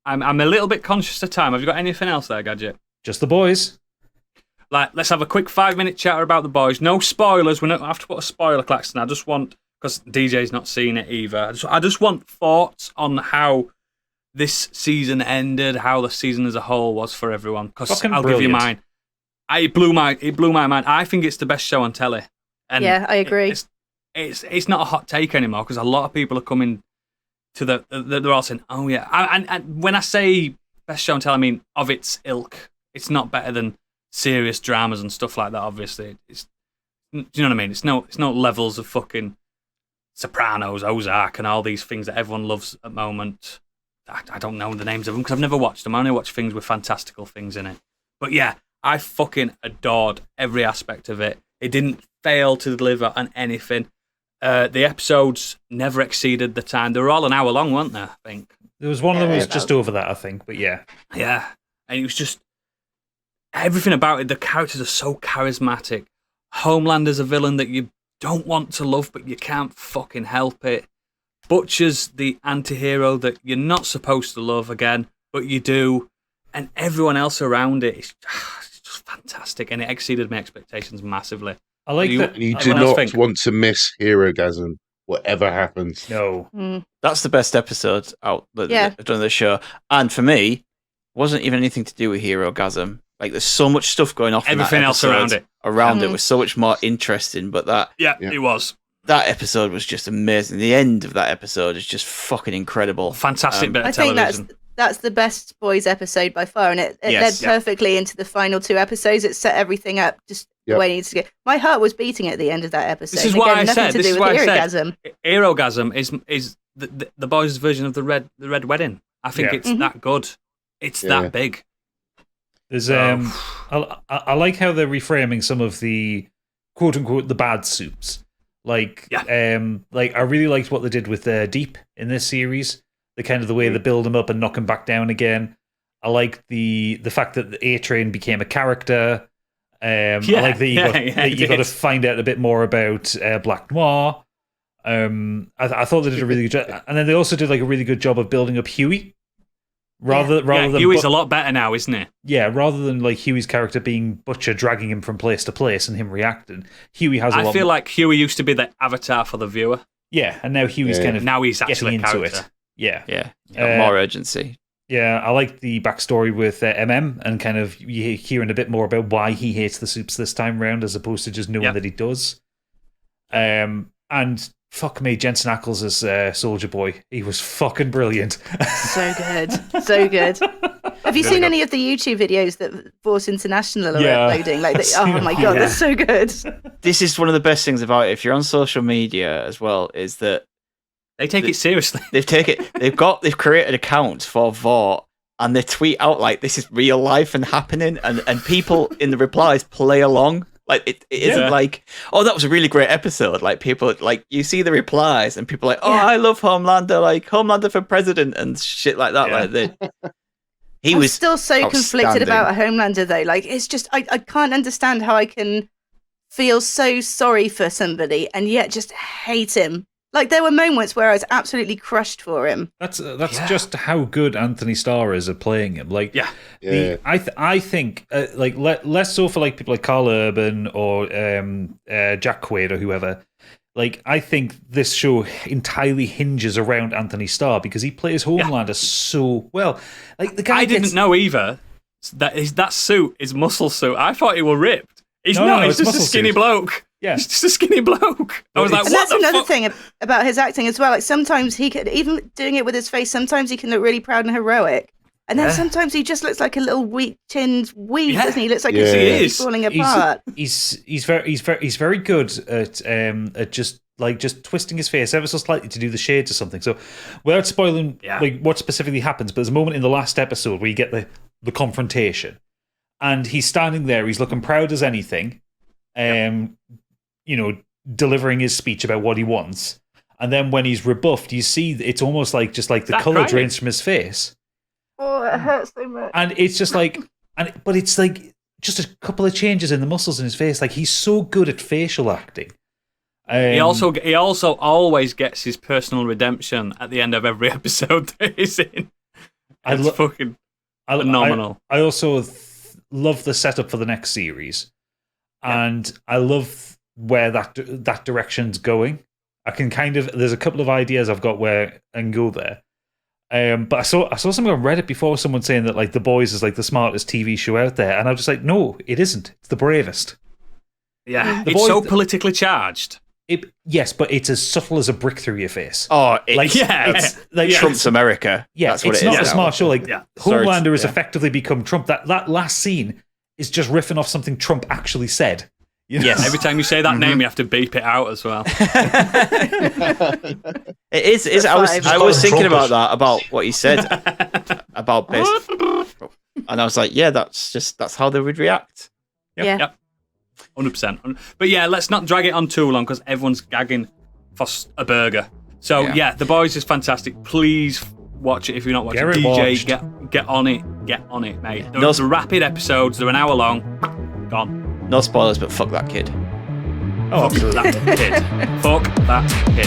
I'm a little bit conscious of time. Have you got anything else there, Gadget? Just the boys. Let's have a quick 5-minute chatter about the boys. No spoilers. We don't have to put a spoiler klaxon. I just want, because DJ's not seen it either. I just want thoughts on how this season ended, how the season as a whole was for everyone. Because I'll give you mine. It blew my mind. I think it's the best show on telly. And yeah, I agree. It's not a hot take anymore because a lot of people are coming to they're all saying, oh yeah. And when I say best show on telly, I mean of its ilk. It's not better than serious dramas and stuff like that. Obviously, do you know what I mean? It's no levels of fucking Sopranos, Ozark, and all these things that everyone loves at the moment. I don't know the names of them because I've never watched them. I only watch things with fantastical things in it. But yeah, I fucking adored every aspect of it. It didn't fail to deliver on anything. The episodes never exceeded the time. They were all an hour long, weren't they? I think there was one of them was just over that. I think, but yeah, and it was just everything about it. The characters are so charismatic. Homelander's a villain that you don't want to love, but you can't fucking help it. Butcher's the anti-hero that you're not supposed to love again, but you do. And everyone else around it is just fantastic, and it exceeded my expectations massively. I like that. You do not want to miss Herogasm, whatever happens. No. That's the best episode out that I've done the show. And for me, wasn't even anything to do with Herogasm. Like, there's so much stuff going off. Everything else around it. It was so much more interesting. But that, it was. That episode was just amazing. The end of that episode is just fucking incredible. Fantastic bit of television. I think that's the best boys episode by far, and it led perfectly into the final 2 episodes. It set everything up just the way it needs to go. My heart was beating at the end of that episode. This is why I said. This is why I said. Herogasm is the boys' version of the Red Wedding. I think it's that good. It's that big. There's I like how they're reframing some of the quote unquote the bad soups. Like I really liked what they did with Deep in this series. The kind of the way they build him up and knock him back down again. I like the fact that the A-Train became a character. I like that you got to find out a bit more about Black Noir. I thought they did a really good job, and then they also did like a really good job of building up Huey. Rather than Huey's a lot better now, isn't it? Yeah, rather than like Huey's character being Butcher dragging him from place to place and him reacting, Huey has. I feel like Huey used to be the avatar for the viewer. Yeah, and now Huey's kind of now he's actually into it. Yeah, more urgency. Yeah, I like the backstory with MM and kind of you hearing a bit more about why he hates the soups this time round, as opposed to just knowing that he does. And fuck me, Jensen Ackles as Soldier Boy. He was fucking brilliant. So good. So good. Have you seen any of the YouTube videos that Force International are uploading? Oh my God, they're so good. This is one of the best things about it. If you're on social media as well, is that they take it seriously. They've created accounts for Vought, and they tweet out like this is real life and happening, and people in the replies play along. Like it isn't like, oh, that was a really great episode. Like people, like you see the replies, and people are like, oh, I love Homelander, like Homelander for president and shit like that. Like I'm still so conflicted about Homelander though. Like it's just I can't understand how I can feel so sorry for somebody and yet just hate him. Like there were moments where I was absolutely crushed for him. That's just how good Anthony Starr is at playing him. Like I think like less so for like people like Carl Urban or Jack Quaid or whoever. Like I think this show entirely hinges around Anthony Starr because he plays Homelander so well. Like the guy didn't know either that suit is muscle suit. I thought he was ripped. He's not. He's just a skinny bloke. Yeah, he's just a skinny bloke. I was like, and what that's another thing about his acting as well. Like sometimes he could, even doing it with his face, sometimes he can look really proud and heroic. And then sometimes he just looks like a little weak-chinned weed, doesn't he? He looks like he's falling apart. He's very good at just twisting his face ever so slightly to do the shades or something. So without spoiling like what specifically happens, but there's a moment in the last episode where you get the confrontation. And he's standing there, he's looking proud as anything. Delivering his speech about what he wants, and then when he's rebuffed, you see it's almost like just like the color drains from his face. Oh, it hurts so much. And it's just like, but it's like just a couple of changes in the muscles in his face. Like he's so good at facial acting. He also always gets his personal redemption at the end of every episode that he's in. It's fucking phenomenal. I also love the setup for the next series, and I love where that direction's going. I can there's a couple of ideas I've got where I can go there. But I saw something on Reddit before, someone saying that like The Boys is like the smartest TV show out there, and I was just like, no, it isn't. It's the bravest. Yeah, it's so politically charged. Yes, but it's as subtle as a brick through your face. Oh, it's like Trump's America. Yeah, that's what it's it is. not a smart show. Like Homelander has yeah. effectively become Trump. That last scene is just riffing off something Trump actually said. You know? Yes. Every time you say that name, you have to beep it out as well. It is. I was thinking about that, about what you said about this, and I was like, yeah, that's how they would react. Yep. 100%. But yeah, let's not drag it on too long because everyone's gagging for a burger. So yeah, The Boys is fantastic. Please watch it if you're not watching. DJ, get on it, mate. Those are rapid episodes. They're an hour long. Gone. No spoilers, but fuck that kid. Oh, fuck that kid. Fuck that kid.